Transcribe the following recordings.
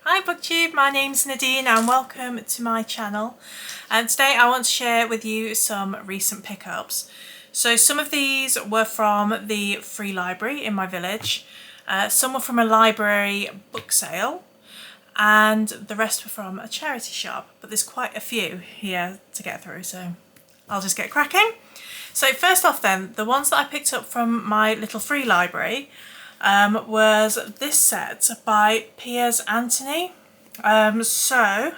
Hi BookTube, my name's Nadine and welcome to my channel. And today I want to share with you some recent pickups. So some of these were from the free library in my village, some were from a library book sale, and the rest were from a charity shop. But there's quite a few here to get through, so I'll just get cracking. So first off then, the ones that I picked up from my little free library was this set by Piers Anthony. So I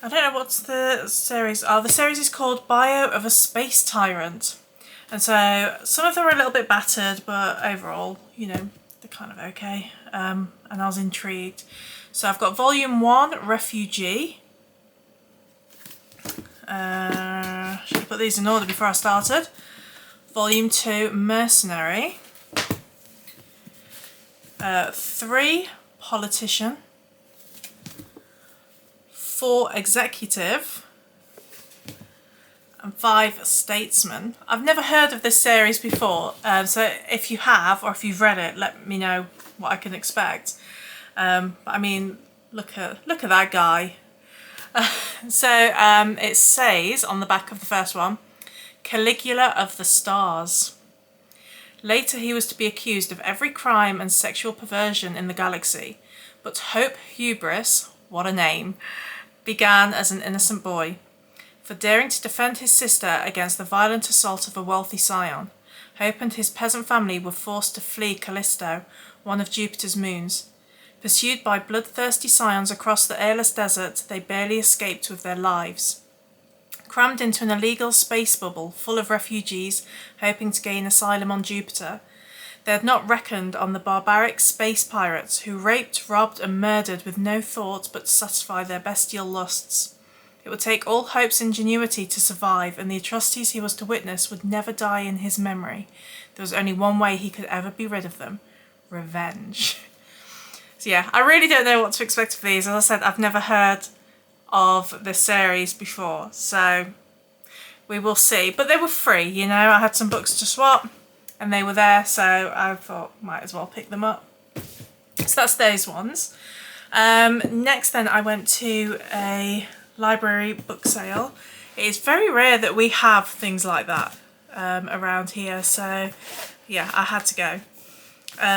don't know what's the series. Oh, the series is called Bio of a Space Tyrant. And so some of them are a little bit battered, but overall, you know, they're kind of okay. And I was intrigued. So I've got Volume 1, Refugee. Should have put these in order before I started. Volume 2, Mercenary. 3, Politician. 4, Executive. And 5, Statesman. I've never heard of this series before, so if you have, or if you've read it, let me know what I can expect. But I mean, look at that guy. So it says on the back of the first one, Caligula of the Stars. Later he was to be accused of every crime and sexual perversion in the galaxy, but Hope Hubris, what a name, began as an innocent boy. For daring to defend his sister against the violent assault of a wealthy scion, Hope and his peasant family were forced to flee Callisto, one of Jupiter's moons. Pursued by bloodthirsty scions across the airless desert, they barely escaped with their lives. Crammed into an illegal space bubble full of refugees hoping to gain asylum on Jupiter, they had not reckoned on the barbaric space pirates who raped, robbed and murdered with no thought but to satisfy their bestial lusts. It would take all Hope's ingenuity to survive, and the atrocities he was to witness would never die in his memory. There was only one way he could ever be rid of them: revenge. So yeah, I really don't know what to expect of these. As I said, I've never heard of this series before, so we will see. But they were free, you know, I had some books to swap and they were there, so I thought might as well pick them up. So that's those ones. Next then I went to a library book sale. It is very rare that we have things like that around here, so yeah, I had to go.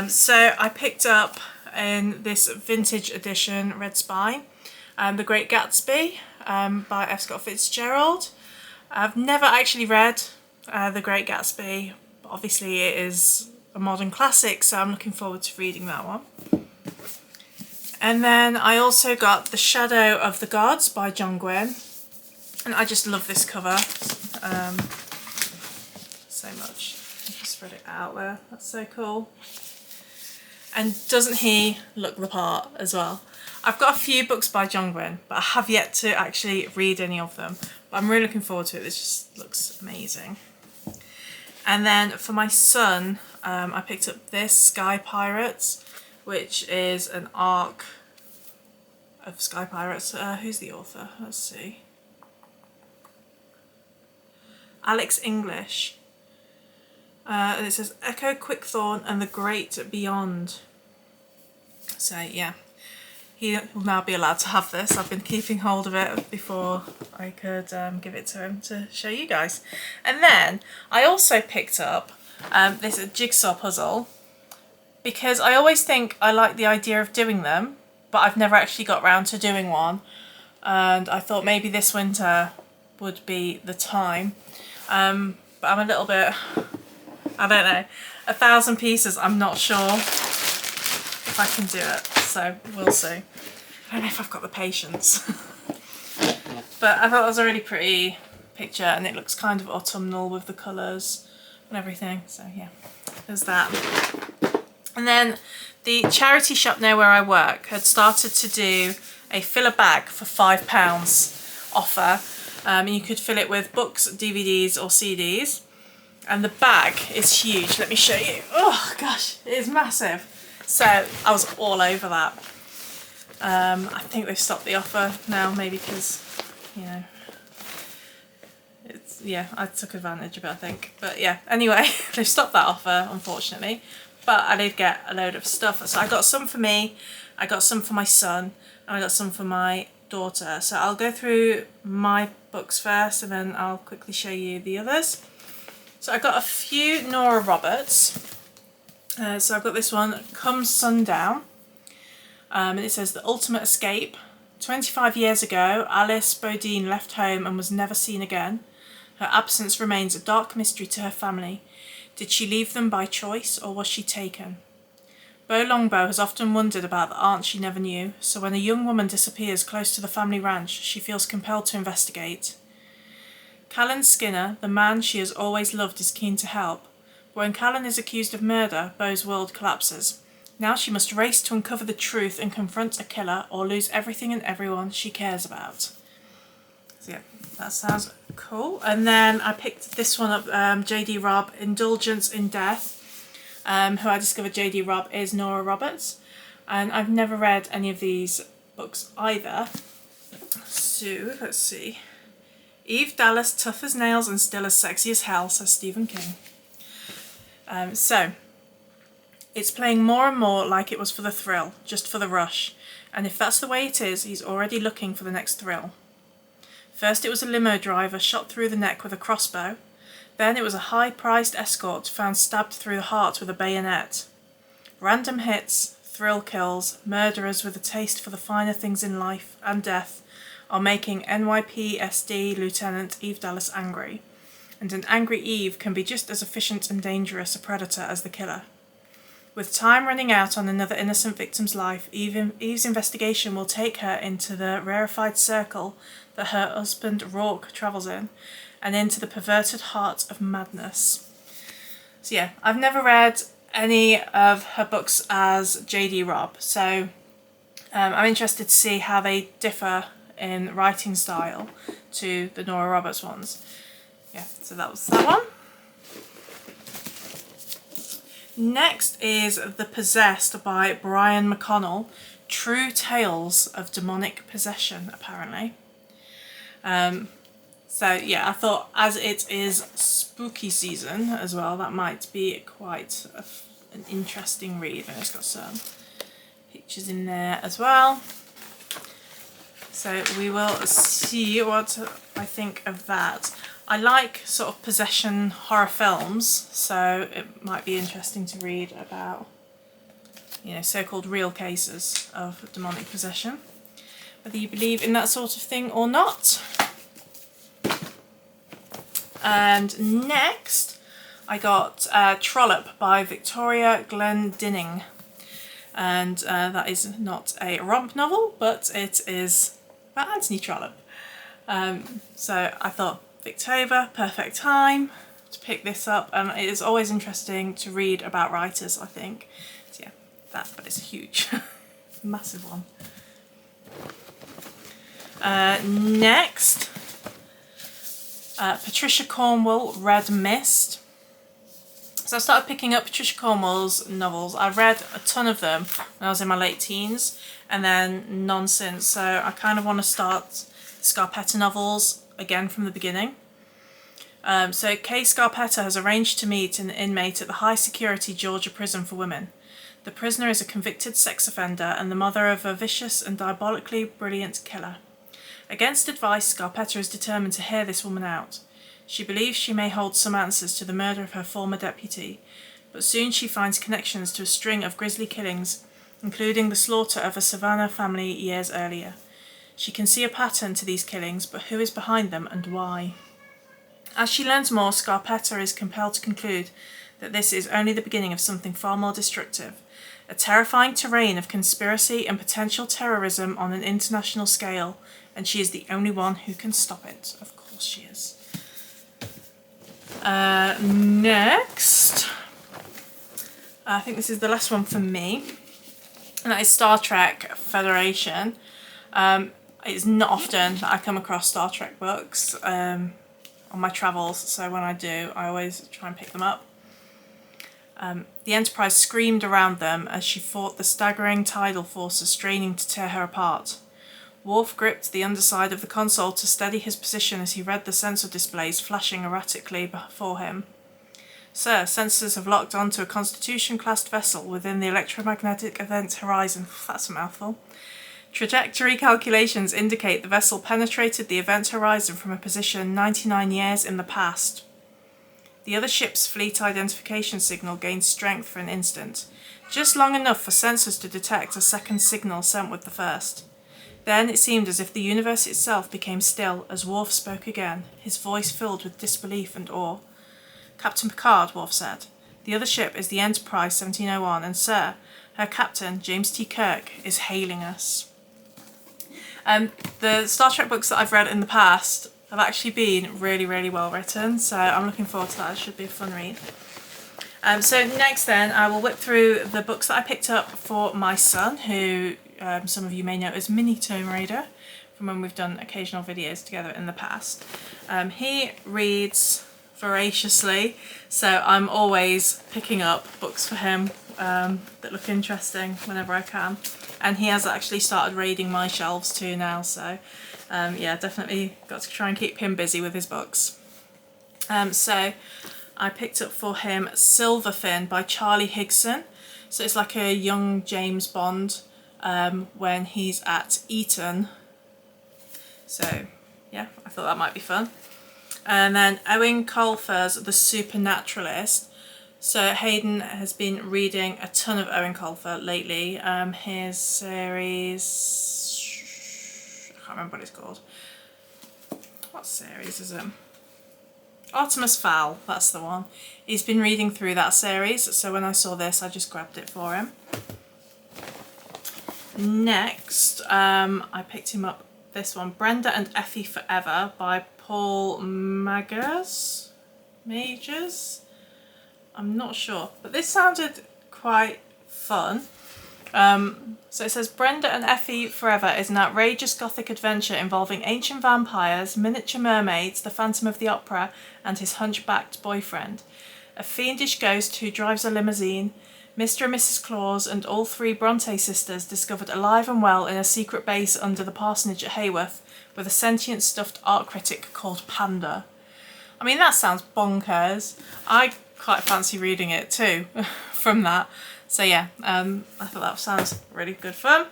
So I picked up in this vintage edition Red Spine, The Great Gatsby by F. Scott Fitzgerald. I've never actually read The Great Gatsby, but obviously it is a modern classic, so I'm looking forward to reading that one. And then I also got The Shadow of the Gods by John Gwynne, and I just love this cover so much. Just spread it out there, that's so cool. And doesn't he look the part as well? I've got a few books by John Gwynne, but I have yet to actually read any of them. But I'm really looking forward to it. This just looks amazing. And then for my son, I picked up this, Sky Pirates, which is an arc of Sky Pirates. Who's the author? Let's see. Alex English. And it says Echo Quickthorn and the Great Beyond. So yeah, he will now be allowed to have this. I've been keeping hold of it before I could give it to him to show you guys. And then I also picked up this jigsaw puzzle, because I always think I like the idea of doing them, but I've never actually got round to doing one. And I thought maybe this winter would be the time. But I'm a little bit, I don't know, 1,000 pieces, I'm not sure if I can do it, so we'll see. I don't know if I've got the patience. But I thought it was a really pretty picture, and it looks kind of autumnal with the colours and everything, so yeah, there's that. And then the charity shop near where I work had started to do a fill a bag for £5 offer. And you could fill it with books, DVDs or CDs. And the bag is huge. Let me show you. Oh gosh, it is massive. So I was all over that. I think they've stopped the offer now, maybe because, you know, it's, yeah, I took advantage of it, I think. But yeah, anyway, they've stopped that offer, unfortunately. But I did get a load of stuff. So I got some for me, I got some for my son, and I got some for my daughter. So I'll go through my books first, and then I'll quickly show you the others. So I got a few Nora Roberts. So I've got this one, Come Sundown, and it says The Ultimate Escape. 25 years ago, Alice Bodine left home and was never seen again. Her absence remains a dark mystery to her family. Did she leave them by choice, or was she taken? Beau Longbow has often wondered about the aunt she never knew, so when a young woman disappears close to the family ranch, she feels compelled to investigate. Callan Skinner, the man she has always loved, is keen to help, but when Callan is accused of murder, Beau's world collapses. Now she must race to uncover the truth and confront a killer, or lose everything and everyone she cares about. So yeah, that sounds cool. And then I picked this one up, J.D. Robb, Indulgence in Death. Who I discovered J.D. Robb is Nora Roberts. And I've never read any of these books either. So, let's see. Eve Dallas, tough as nails and still as sexy as hell, says Stephen King. So, it's playing more and more like it was for the thrill, just for the rush. And if that's the way it is, he's already looking for the next thrill. First it was a limo driver shot through the neck with a crossbow. Then it was a high-priced escort found stabbed through the heart with a bayonet. Random hits, thrill kills, murderers with a taste for the finer things in life and death are making NYPD Lieutenant Eve Dallas angry. And an angry Eve can be just as efficient and dangerous a predator as the killer. With time running out on another innocent victim's life, Eve's investigation will take her into the rarefied circle that her husband Rourke travels in, and into the perverted heart of madness. So yeah, I've never read any of her books as J.D. Robb, so I'm interested to see how they differ in writing style to the Nora Roberts ones. Yeah, so that was that one. Next is The Possessed by Brian McConnell. True Tales of Demonic Possession, apparently. So yeah, I thought as it is spooky season as well, that might be quite an interesting read. And it's got some pictures in there as well. So we will see what I think of that. I like sort of possession horror films, so it might be interesting to read about, you know, so-called real cases of demonic possession, whether you believe in that sort of thing or not. And next I got Trollope by Victoria Glendinning, and that is not a romp novel, but it is about Anthony Trollope. So I thought Victober, perfect time to pick this up, and it is always interesting to read about writers, I think. So yeah, but it's huge, massive one. Next, Patricia Cornwell, Red Mist. So I started picking up Patricia Cornwell's novels. I read a ton of them when I was in my late teens, and then none since. So I kind of want to start Scarpetta novels again from the beginning. So Kay Scarpetta has arranged to meet an inmate at the high security Georgia prison for women. The prisoner is a convicted sex offender and the mother of a vicious and diabolically brilliant killer. Against advice, Scarpetta is determined to hear this woman out. She believes she may hold some answers to the murder of her former deputy, but soon she finds connections to a string of grisly killings, including the slaughter of a Savannah family years earlier. She can see a pattern to these killings, but who is behind them and why? As she learns more, Scarpetta is compelled to conclude that this is only the beginning of something far more destructive, a terrifying terrain of conspiracy and potential terrorism on an international scale, and she is the only one who can stop it. Of course she is. Next, I think this is the last one for me, and that is Star Trek Federation. It's not often that I come across Star Trek books on my travels, so when I do, I always try and pick them up. The Enterprise screamed around them as she fought the staggering tidal forces straining to tear her apart. Worf gripped the underside of the console to steady his position as he read the sensor displays flashing erratically before him. Sir, sensors have locked onto a Constitution-classed vessel within the electromagnetic event horizon. That's a mouthful. Trajectory calculations indicate the vessel penetrated the event horizon from a position 99 years in the past. The other ship's fleet identification signal gained strength for an instant, just long enough for sensors to detect a second signal sent with the first. Then it seemed as if the universe itself became still as Worf spoke again, his voice filled with disbelief and awe. Captain Picard, Worf said. The other ship is the Enterprise 1701, and sir, her captain, James T. Kirk, is hailing us. The Star Trek books that I've read in the past have actually been really, really well written, so I'm looking forward to that. It should be a fun read. So next then, I will whip through the books that I picked up for my son, who some of you may know as Mini Tomb Raider, from when we've done occasional videos together in the past. He reads voraciously, so I'm always picking up books for him that look interesting whenever I can. And he has actually started raiding my shelves too now, so yeah, definitely got to try and keep him busy with his books. So I picked up for him Silverfin by Charlie Higson. So it's like a young James Bond when he's at Eton. So yeah, I thought that might be fun. And then Owen Colfer's The Supernaturalist. So Hayden has been reading a ton of Owen Colfer lately. His series, I can't remember what it's called. What series is it? Artemis Fowl, that's the one. He's been reading through that series, so when I saw this I just grabbed it for him. Next, I picked him up this one, Brenda and Effie Forever by Paul Magers? I'm not sure, but this sounded quite fun. So it says Brenda and Effie Forever is an outrageous gothic adventure involving ancient vampires, miniature mermaids, the Phantom of the Opera, and his hunchbacked boyfriend. A fiendish ghost who drives a limousine, Mr. and Mrs. Claus and all three Bronte sisters discovered alive and well in a secret base under the parsonage at Hayworth with a sentient stuffed art critic called Panda. I mean, that sounds bonkers. I quite fancy reading it too from that. So yeah, I thought that sounds really good fun.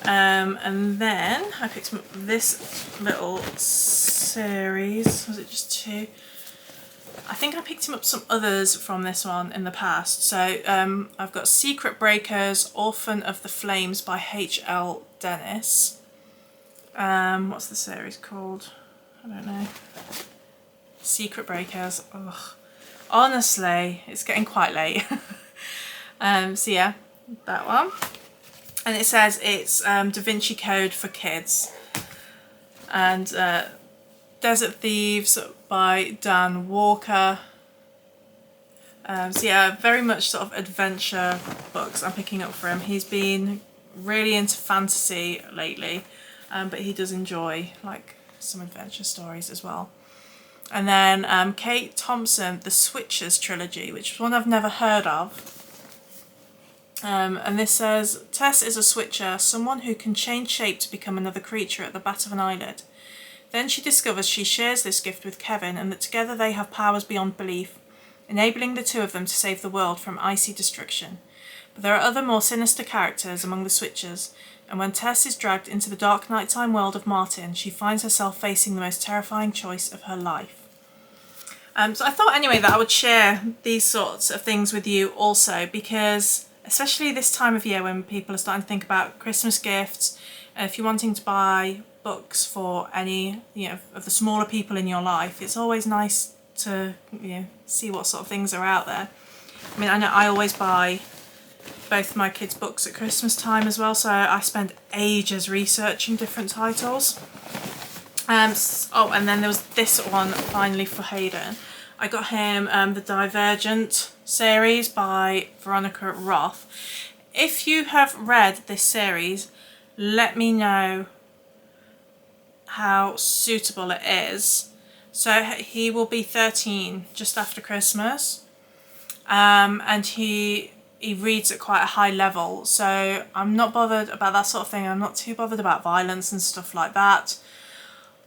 And then I picked up this little series. Was it just two? I think I picked him up some others from this one in the past. So I've got Secret Breakers, Orphan of the Flames by H.L. Dennis. What's the series called? I don't know. Secret Breakers. Ugh. Honestly, it's getting quite late. So yeah, that one. And it says it's Da Vinci Code for kids. And Desert Thieves by Dan Walker. So yeah, very much sort of adventure books I'm picking up for him. He's been really into fantasy lately, but he does enjoy like some adventure stories as well. And then Kate Thompson, The Switchers trilogy, which is one I've never heard of. And this says, Tess is a switcher, someone who can change shape to become another creature at the bat of an eyelid. Then she discovers she shares this gift with Kevin and that together they have powers beyond belief, enabling the two of them to save the world from icy destruction. But there are other more sinister characters among the switchers, and when Tess is dragged into the dark nighttime world of Martin, she finds herself facing the most terrifying choice of her life. So I thought anyway that I would share these sorts of things with you also, because especially this time of year when people are starting to think about Christmas gifts, if you're wanting to buy books for any, of the smaller people in your life, it's always nice to, see what sort of things are out there. I mean, I know I always buy both my kids' books at Christmas time as well, so I spend ages researching different titles. Oh, and then there was this one finally for Hayden. I got him the Divergent series by Veronica Roth. If you have read this series, let me know how suitable it is. So he will be 13 just after Christmas, and he reads at quite a high level, so I'm not bothered about that sort of thing. I'm not too bothered about violence and stuff like that.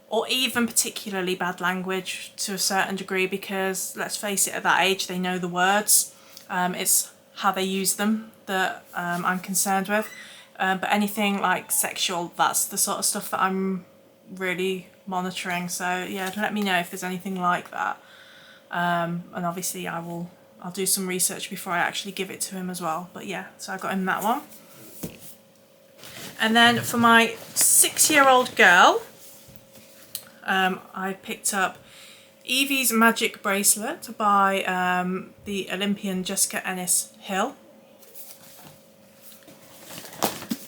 or even particularly bad language to a certain degree, because let's face it, at that age they know the words. It's how they use them that I'm concerned with. But anything like sexual, that's the sort of stuff that I'm really monitoring. So yeah, let me know if there's anything like that. And obviously I'll do some research before I actually give it to him as well. But yeah, so I got him that one. And then for my 6-year-old girl, I picked up Evie's Magic Bracelet by the Olympian Jessica Ennis Hill.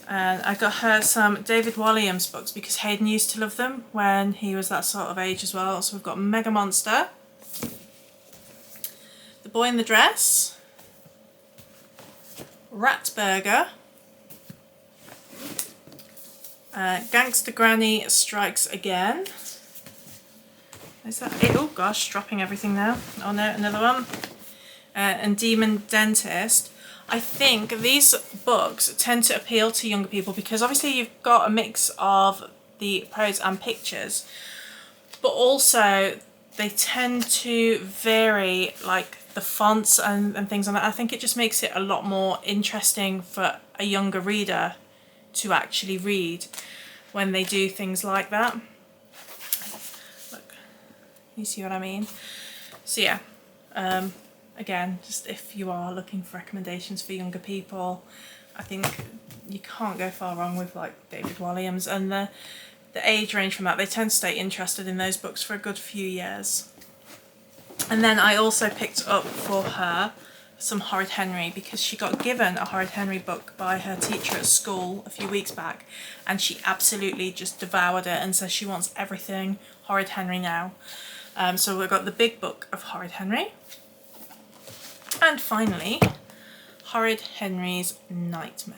And I got her some David Walliams books because Hayden used to love them when he was that sort of age as well. So we've got Mega Monster, The Boy in the Dress, Ratburger, Gangster Granny Strikes Again. Is that it? Oh gosh, dropping everything now. Oh no, another one. And Demon Dentist. I think these books tend to appeal to younger people because obviously you've got a mix of the prose and pictures, but also they tend to vary, like the fonts and things like that. I think it just makes it a lot more interesting for a younger reader to actually read when they do things like that. Look, you see what I mean? So yeah, again, just if you are looking for recommendations for younger people, I think you can't go far wrong with like David Walliams, and the age range from that, they tend to stay interested in those books for a good few years. And then I also picked up for her some Horrid Henry because she got given a Horrid Henry book by her teacher at school a few weeks back, and she absolutely just devoured it and says she wants everything Horrid Henry now. So we've got the big book of Horrid Henry. And finally, Horrid Henry's Nightmare,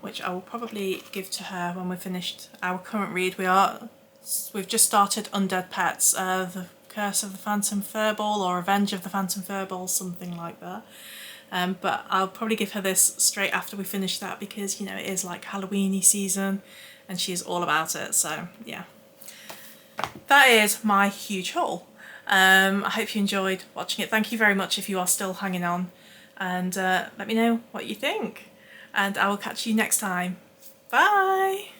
which I will probably give to her when we've finished our current read. We've just started Undead Pets, The Curse of the Phantom Furball, or Revenge of the Phantom Furball, something like that. But I'll probably give her this straight after we finish that because, you know, it is like Halloween-y season and she's all about it. So yeah, that is my huge haul. I hope you enjoyed watching it. Thank you very much if you are still hanging on, and let me know what you think, and I will catch you next time. Bye!